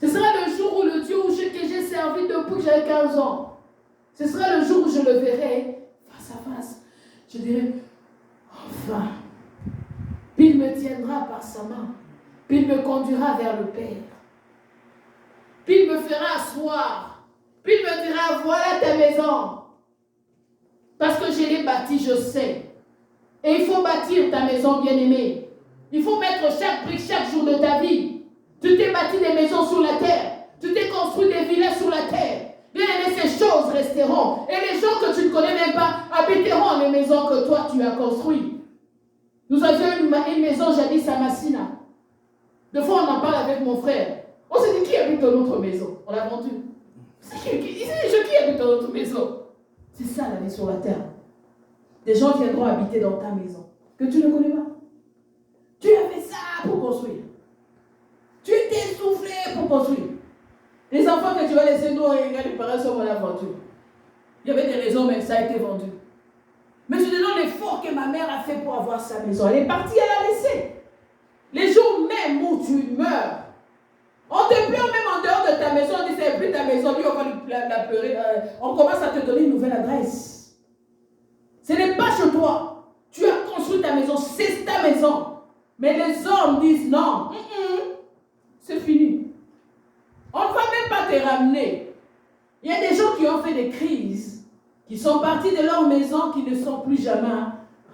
Ce sera le jour où le Dieu que j'ai servi depuis que j'avais 15 ans. Ce sera le jour où je le verrai face à face. Je dirai, enfin, puis il me tiendra par sa main, puis il me conduira vers le Père, puis il me fera asseoir, puis il me dira, voilà ta maison. Parce que je l'ai bâtie, je sais. Et il faut bâtir ta maison bien-aimée. Il faut mettre chaque brique chaque jour de ta vie. Tu t'es bâti des maisons sur la terre. Tu t'es construit des villas sur la terre. Bien aimé, ces choses resteront. Et les gens que tu ne connais même pas habiteront dans les maisons que toi tu as construites. Nous avions une maison jadis à Massina. Des fois, on en parle avec mon frère. On s'est dit, qui habite dans notre maison? On l'a vendu. Qui habite dans notre maison? C'est ça la vie sur la terre. Des gens viendront habiter dans ta maison que tu ne connais pas. Tu as fait ça pour construire. Tu t'es soufflé pour construire. Les enfants que tu vas laisser nous, regarder les parents sont la vendu. Il y avait des raisons, mais ça a été vendu. Mais je te donne l'effort que ma mère a fait pour avoir sa maison. Elle est partie, elle a laissé. Les jours même où tu meurs, on te pleure même en dehors de ta maison, on dit c'est plus ta maison, lui on va la pleurer. On commence à te donner une nouvelle adresse. Ce n'est pas chez toi. Tu as construit ta maison, c'est ta maison. Mais les hommes disent non, c'est fini. On ne va même pas te ramener. Il y a des gens qui ont fait des crises, qui sont partis de leur maison, qui ne sont plus jamais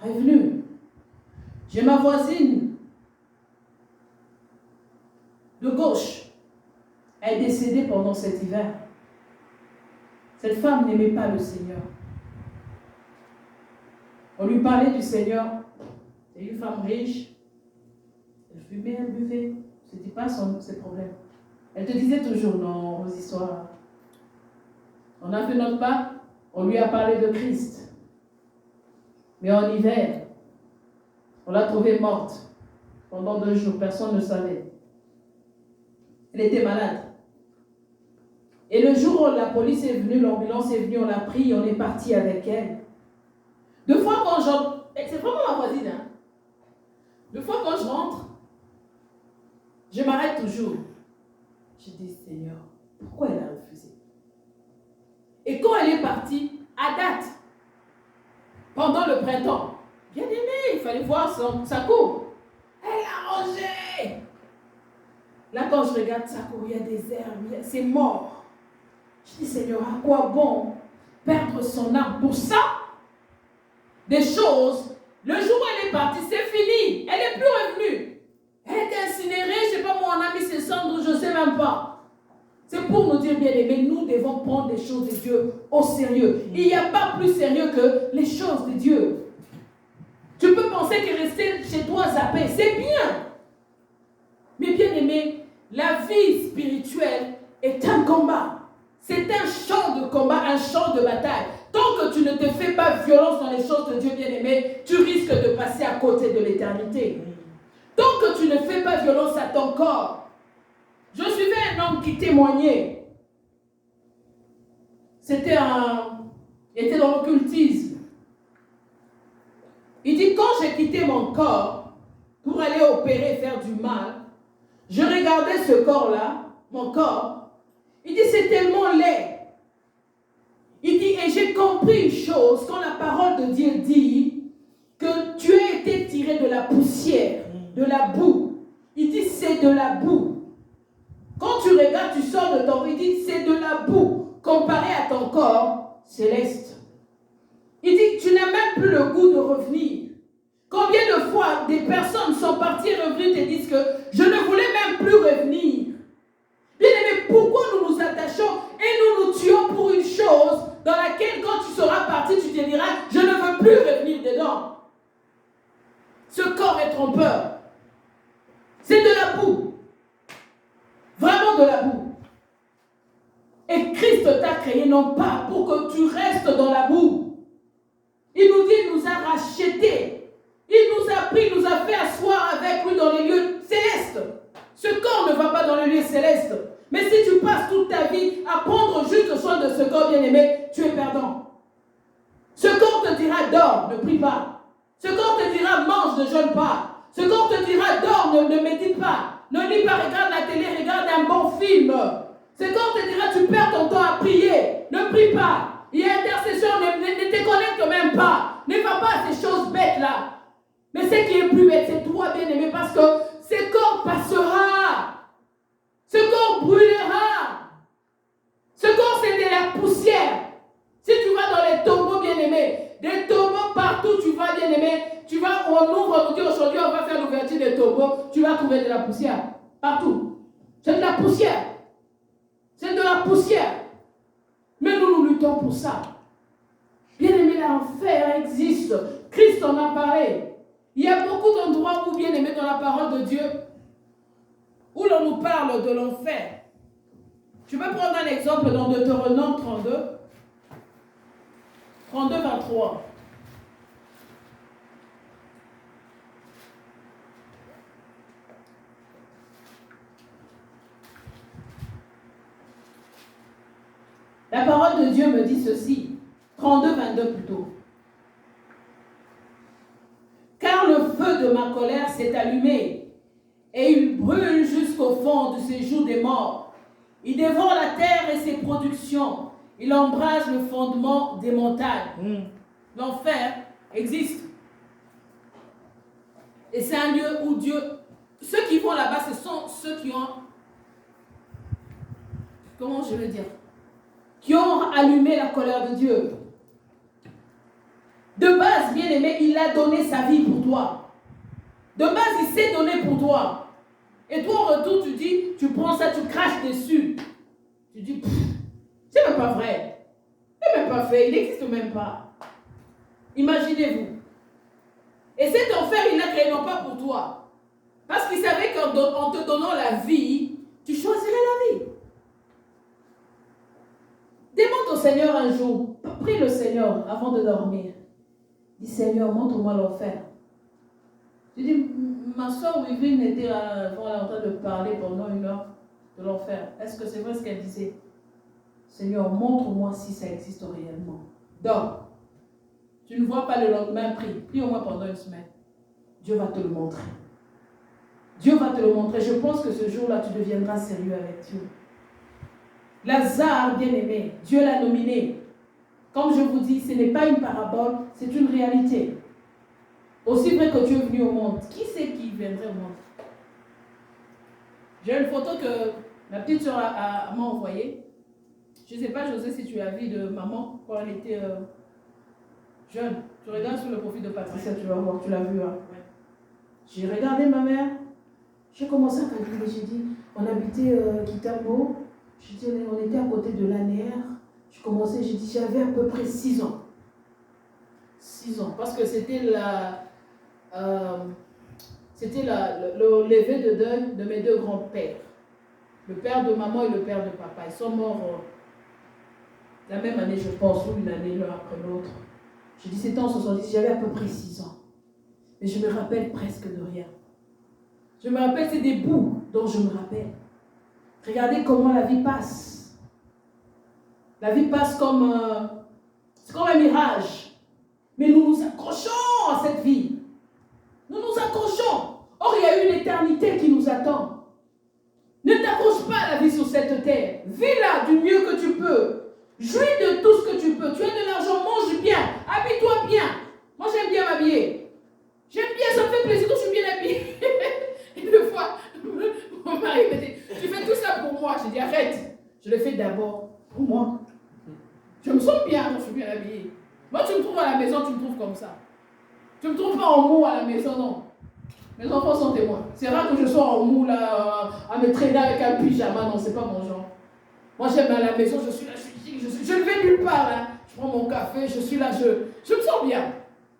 revenus. J'ai ma voisine de gauche. Elle est décédée pendant cet hiver. Cette femme n'aimait pas le Seigneur. On lui parlait du Seigneur. C'est une femme riche. Elle fumait, elle buvait. Ce n'était pas ses problèmes. Elle te disait toujours non aux histoires. On a fait notre part. On lui a parlé de Christ. Mais en hiver, on l'a trouvée morte. Pendant 2 jours, personne ne savait. Elle était malade. Et le jour où la police est venue, l'ambulance est venue, on l'a pris, on est parti avec elle. 2 fois quand j'entre, c'est vraiment ma voisine, hein? 2 fois quand je rentre, je m'arrête toujours. Je dis, Seigneur, pourquoi elle a refusé? Et quand elle est partie, à date, pendant le printemps, bien aimé, il fallait voir sa cour. Elle a rangé. Là, quand je regarde sa cour, il y a des herbes, c'est mort. Je dis, Seigneur, à quoi bon perdre son âme pour ça? Des choses, le jour où elle est partie, c'est fini. Elle n'est plus revenue. Elle est incinérée, je ne sais pas, moi, on a mis ses cendres, je ne sais même pas. C'est pour nous dire, bien aimés, nous devons prendre les choses de Dieu au sérieux. Il n'y a pas plus sérieux que les choses de Dieu. Tu peux penser que rester chez toi zappé, c'est bien. Mais bien aimé, la vie spirituelle est un combat. C'est un champ de combat, un champ de bataille. Tant que tu ne te fais pas violence dans les choses de Dieu, bien aimé, tu risques de passer à côté de l'éternité. Tant que tu ne fais pas violence à ton corps. Je suivais un homme qui témoignait. Il était dans l'occultisme. Il dit, quand j'ai quitté mon corps pour aller opérer et faire du mal, je regardais ce corps-là, mon corps. Il dit, c'est tellement laid. Il dit, et j'ai compris une chose, quand la parole de Dieu dit que tu as été tiré de la poussière, de la boue. Il dit, c'est de la boue. Quand tu regardes, tu sors de ton vie, il dit, c'est de la boue comparé à ton corps céleste. Il dit, tu n'as même plus le goût de revenir. Combien de fois des personnes sont parties et revenues et te disent que je ne voulais même plus revenir. Bien aimé, pourquoi nous nous attachons et nous nous tuons pour une chose dans laquelle quand tu seras parti, tu te diras, je ne veux plus revenir dedans. Ce corps est trompeur. C'est de la boue. Vraiment de la boue. Et Christ t'a créé non pas pour que tu restes dans la boue. Il nous dit, il nous a rachetés. Il nous a pris, il nous a fait asseoir avec lui dans les lieux célestes. Ce corps ne va pas dans les lieux célestes. Mais si tu passes toute ta vie à prendre juste soin de ce corps bien-aimé, tu es perdant. Ce corps te dira, dors, ne prie pas. Ce corps te dira, mange, ne jeûne pas. Ce corps te dira, dors, ne médite pas. Ne lis pas, regarde la télé, regarde un bon film. Ce corps te dira, tu perds ton temps à prier. Ne prie pas. Il y a intercession, ne te connecte même pas. Ne va pas à ces choses bêtes-là. Mais ce qui est plus bête, c'est toi, bien-aimé, parce que ce corps passera. Ce corps brûlera. Ce corps, c'est de la poussière. Si tu vas dans les tombeaux, bien-aimés, des tombeaux partout, tu vas, bien-aimé, tu vas, on ouvre, on dit aujourd'hui, on va faire l'ouverture des tombeaux, tu vas trouver de la poussière. Partout. C'est de la poussière. C'est de la poussière. Mais nous luttons pour ça. Bien aimé, l'enfer existe. Christ en a parlé. Il y a beaucoup d'endroits où, bien aimé, dans la parole de Dieu, où l'on nous parle de l'enfer. Je peux prendre un exemple dans Deutéronome 32, 23. La parole de Dieu me dit ceci, 32, 22 plutôt. Car le feu de ma colère s'est allumé et il brûle jusqu'au fond du séjour des morts. Il dévore la terre et ses productions. Il embrase le fondement des montagnes. L'enfer existe. Et c'est un lieu où Dieu... Ceux qui vont là-bas, ce sont ceux qui ont... Comment je veux dire? Qui ont allumé la colère de Dieu. De base, bien aimé, il a donné sa vie pour toi. De base, il s'est donné pour toi. Et toi, en retour, tu dis, tu prends ça, tu craches dessus. Tu dis, c'est même pas vrai. C'est même pas fait, il n'existe même pas. Imaginez-vous. Et cet enfer, il l'a créé non pas pour toi. Parce qu'il savait qu'en te donnant la vie, tu choisirais la vie. Demande au Seigneur un jour, prie le Seigneur avant de dormir. Dis, Seigneur, montre-moi l'enfer. Tu dis, ma soeur Wivine était en train de parler pendant 1 heure de l'enfer. Est-ce que c'est vrai ce qu'elle disait? Seigneur, montre-moi si ça existe réellement. Dors. Tu ne vois pas le lendemain, prie au moins pendant 1 semaine. Dieu va te le montrer. Dieu va te le montrer. Je pense que ce jour-là, tu deviendras sérieux avec Dieu. Lazare, bien-aimé, Dieu l'a nominé. Comme je vous dis, ce n'est pas une parabole, c'est une réalité. Aussi vrai que tu es venu au monde, qui c'est qui viendrait au monde? J'ai une photo que ma petite soeur m'a envoyée. Je ne sais pas, José, si tu as vu de maman quand elle était jeune. Tu regardes sur le profil de Patricia, tu vas voir, tu l'as vu. Hein? Ouais. J'ai regardé ma mère, j'ai commencé à calculer, j'ai dit, on habitait Kitambo. J'ai dit, on était à côté de l'ANR. Je commençais, j'ai dit, j'avais à peu près 6 ans. 6 ans. Parce que c'était le lever de deuil de mes 2 grands-pères. Le père de maman et le père de papa. Ils sont morts la même année, je pense, ou une année l'un après l'autre. J'ai dit, c'était en 70, j'avais à peu près 6 ans. Mais je me rappelle presque de rien. Je me rappelle, c'est des bouts dont je me rappelle. Regardez comment la vie passe. La vie passe comme un mirage. Mais nous nous accrochons à cette vie. Nous nous accrochons. Or, il y a une éternité qui nous attend. Ne t'accroche pas à la vie sur cette terre. Vis-la du mieux que tu peux. Jouis de tout ce que tu peux. Tu as de l'argent, mange bien. Habille-toi bien. Moi, j'aime bien m'habiller. J'aime bien, ça me fait plaisir quand je suis bien habillée. Une fois, mon mari me dit, tu fais tout ça pour moi. J'ai dit, arrête. Je le fais d'abord pour moi. Je me sens bien quand je suis bien habillée. Moi, tu me trouves à la maison, tu me trouves comme ça. Tu ne me trouves pas en mou à la maison, non. Mes enfants sont témoins. C'est rare que je sois en mou, là, à me traîner avec un pyjama. Non, c'est pas mon genre. Moi, j'aime à la maison, je suis là, je ne vais nulle part, là. Je prends mon café, je suis là, je me sens bien.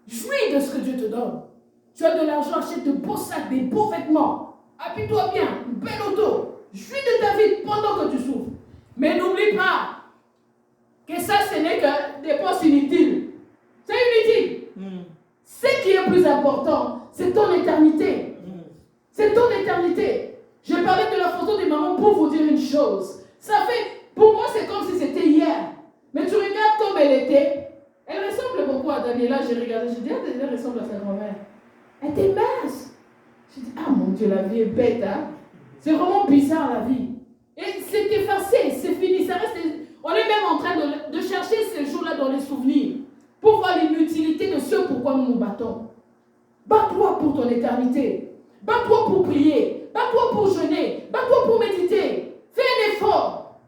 Jouis de ce que Dieu te donne. Tu as de l'argent, achète de beaux sacs, des beaux vêtements. Habille-toi bien, une belle auto. Jouis de ta vie pendant que tu souffres. Mais n'oublie pas que ça, ce n'est que des dépenses inutiles. C'est inutile. Ce qui est plus important, c'est ton éternité. C'est ton éternité. Je parlais de la photo de maman pour vous dire une chose. Ça fait, pour moi, c'est comme si c'était hier. Mais tu regardes comme elle était. Elle ressemble beaucoup à Daniela. J'ai regardé, j'ai dit, elle ressemble à sa grand-mère. Elle était mince. J'ai dit, ah mon Dieu, la vie est bête, hein. C'est vraiment bizarre, la vie. Et c'est effacé, c'est fini. Ça reste, on est même en train de chercher ces jours-là dans les souvenirs pour voir l'inutilité de ce pourquoi nous nous battons. Bats-toi pour ton éternité. Bats-toi pour prier. Bats-toi pour jeûner. Bats-toi pour méditer. Fais un effort.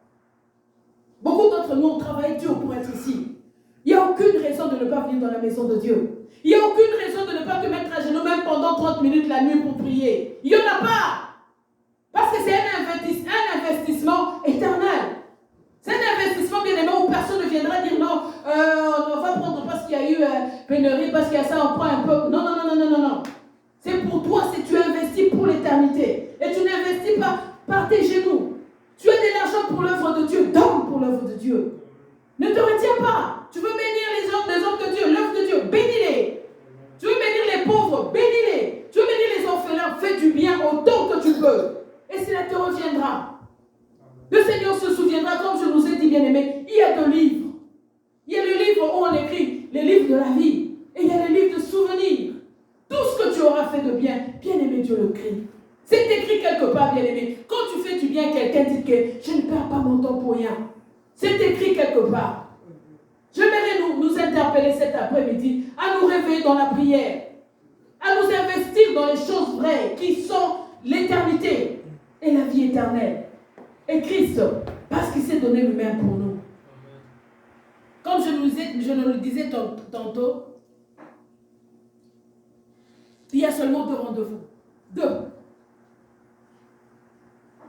Beaucoup d'entre nous ont travaillé dur pour être ici. Il n'y a aucune raison de ne pas venir dans la maison de Dieu. Il n'y a aucune raison de ne pas te mettre à genoux même pendant 30 minutes la nuit pour prier. Il n'y en a pas. Parce que c'est un investissement éternel. C'est un investissement bien aimé où personne parce qu'il y a ça, on prend un peu. Non, non, non, non, non, non, non. C'est pour toi, si tu investis pour l'éternité. Et tu n'investis pas par tes genoux. Tu as de l'argent pour l'œuvre de Dieu. Donne pour l'œuvre de Dieu. Ne te retiens pas. Tu veux bénir les hommes de Dieu, l'œuvre de Dieu, bénis-les. Tu veux bénir les pauvres, bénis-les. Tu veux bénir les orphelins, fais du bien autant que tu peux. Et cela te reviendra. Le Seigneur se souviendra, comme je nous ai dit, bien-aimés, il y a 2 livres. Il y a le livre où on écrit les livres de la vie. Et il y a le livre de souvenirs. Tout ce que tu auras fait de bien, bien-aimé, Dieu le crie. C'est écrit quelque part, bien-aimé. Quand tu fais du bien, quelqu'un dit que je ne perds pas mon temps pour rien. C'est écrit quelque part. J'aimerais nous interpeller cet après-midi à nous réveiller dans la prière, à nous investir dans les choses vraies qui sont l'éternité et la vie éternelle. Et Christ, parce qu'il s'est donné lui-même pour nous. Comme je nous le disais tantôt, il y a seulement 2 rendez-vous. 2.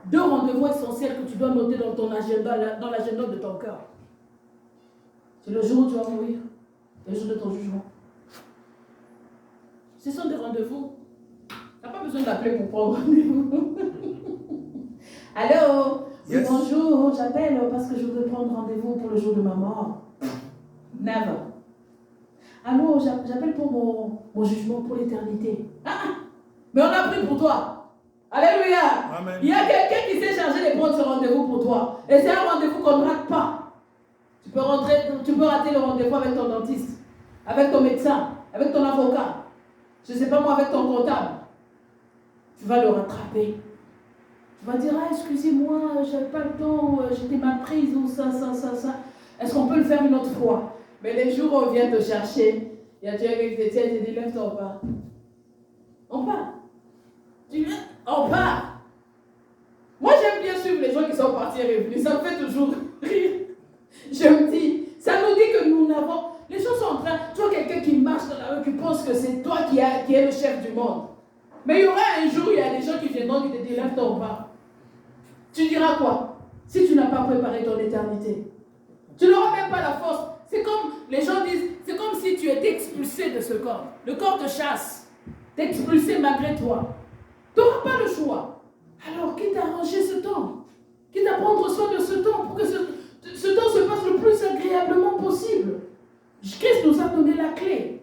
2 rendez-vous essentiels que tu dois noter dans ton agenda, dans l'agenda de ton cœur. C'est le jour où tu vas mourir, le jour de ton jugement. Ce sont des rendez-vous. Tu n'as pas besoin d'appeler pour prendre rendez-vous. Allô? Yes. Bonjour, j'appelle parce que je voudrais prendre rendez-vous pour le jour de ma mort. Never. Allô, j'appelle pour mon jugement pour l'éternité. Ah, mais on a pris pour toi. Alléluia. Amen. Il y a quelqu'un qui s'est chargé de prendre ce rendez-vous pour toi. Et c'est un rendez-vous qu'on ne rate pas. Tu peux rater le rendez-vous avec ton dentiste, avec ton médecin, avec ton avocat. Je ne sais pas moi, avec ton comptable. Tu vas le rattraper. Tu vas dire, ah, excusez-moi, je n'avais pas le temps, j'étais mal prise, ou ça. Est-ce qu'on peut le faire une autre fois? Mais les jours où on vient te chercher, il y a Dieu avec des tiens, il te dit, lève-toi, on part. On part. Tu viens, on part. Moi, j'aime bien suivre les gens qui sont partis et revenus. Ça me fait toujours rire. Je me dis, ça nous dit que nous n'avons... Les gens sont en train... Tu vois quelqu'un qui marche dans la rue, qui pense que c'est toi qui es le chef du monde. Mais il y aura un jour, il y a des gens qui viendront qui te disent, lève-toi, on part. Tu diras quoi? Si tu n'as pas préparé ton éternité. Tu n'auras même pas la force. C'est comme, les gens disent, c'est comme si tu étais expulsé de ce corps. Le corps te chasse. Tu es expulsé malgré toi. Tu n'auras pas le choix. Alors, quitte à arranger ce temps, quitte à prendre soin de ce temps, pour que ce temps se passe le plus agréablement possible. Christ nous a donné la clé.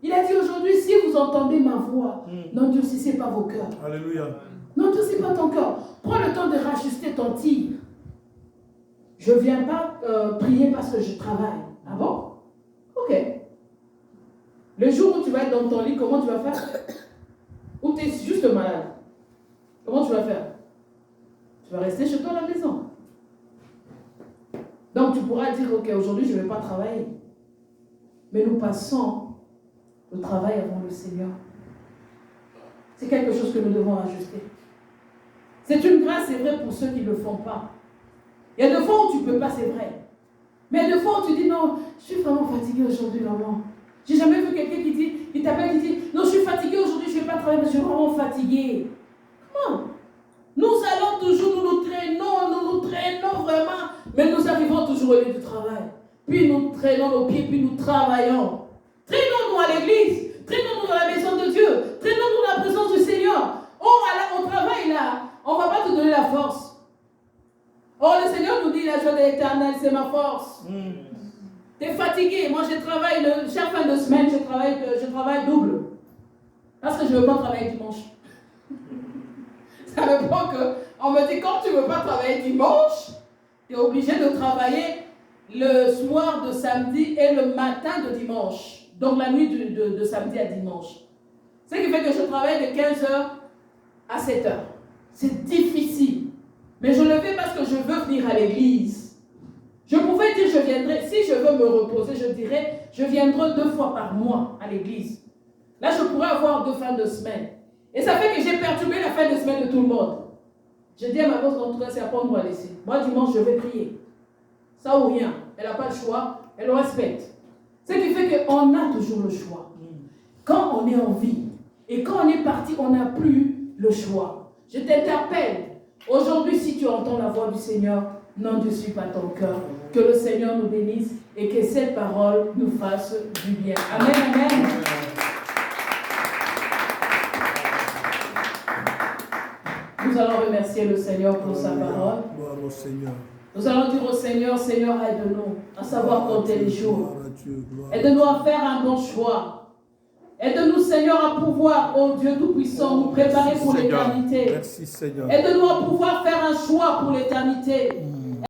Il a dit aujourd'hui, si vous entendez ma voix, n'endurcissez pas vos cœurs. Alléluia. N'endurcissez pas ton cœur. Prends le temps de rajuster ton tir. Je ne viens pas prier parce que je travaille. Ah bon? Ok. Le jour où tu vas être dans ton lit, comment tu vas faire? Ou tu es juste malade? Comment tu vas faire? Tu vas rester chez toi à la maison. Donc tu pourras dire, ok, aujourd'hui je ne vais pas travailler. Mais nous passons le travail avant le Seigneur. C'est quelque chose que nous devons ajuster. C'est une grâce, c'est vrai, pour ceux qui ne le font pas. Il y a des fois où tu ne peux pas, c'est vrai. Mais il y a des fois où tu dis, non, je suis vraiment fatiguée aujourd'hui, maman. J'ai jamais vu quelqu'un qui t'appelle, qui dit, non, je suis fatiguée aujourd'hui, je ne vais pas travailler, mais je suis vraiment fatiguée. Comment? Nous allons toujours, nous traînons vraiment, mais nous arrivons toujours au lieu du travail. Puis nous traînons nos pieds, puis nous travaillons. Traînons-nous à l'église, traînons-nous dans la maison de Dieu, traînons-nous dans la présence du Seigneur. Oh, au travail là, on ne va pas te donner la force. Oh, le Seigneur nous dit, la joie de l'Éternel, c'est ma force. Tu es fatigué. Moi, je travaille chaque fin de semaine, je travaille double. Parce que je ne veux pas travailler dimanche. Ça me prend que, on me dit, quand tu ne veux pas travailler dimanche, tu es obligé de travailler le soir de samedi et le matin de dimanche. Donc la nuit de samedi à dimanche. Ce qui fait que je travaille de 15h à 7h. C'est difficile. Mais je le fais parce que je veux venir à l'église. Je pouvais dire, je viendrai, si je veux me reposer, je dirais, je viendrai 2 fois par mois à l'église. Là, je pourrais avoir 2 fins de semaine. Et ça fait que j'ai perturbé la fin de semaine de tout le monde. Je dis à ma boss, en tout cas, c'est à prendre ou à laisser. Moi, dimanche, je vais prier. Ça ou rien. Elle n'a pas le choix, elle le respecte. Ce qui fait qu'on a toujours le choix. Quand on est en vie et quand on est parti, on n'a plus le choix. Je t'interpelle. Aujourd'hui, si tu entends la voix du Seigneur, n'endurcis pas ton cœur. Que le Seigneur nous bénisse et que cette parole nous fasse du bien. Amen, amen. Nous allons remercier le Seigneur pour sa parole. Gloire au Seigneur. Nous allons dire au Seigneur, Seigneur, aide-nous à savoir compter les jours. Gloire à Dieu, gloire. Aide-nous à faire un bon choix. Aide-nous, Seigneur, à pouvoir, oh Dieu Tout-Puissant, nous préparer pour l'éternité. Merci, Seigneur. Aide-nous à pouvoir faire un choix pour l'éternité.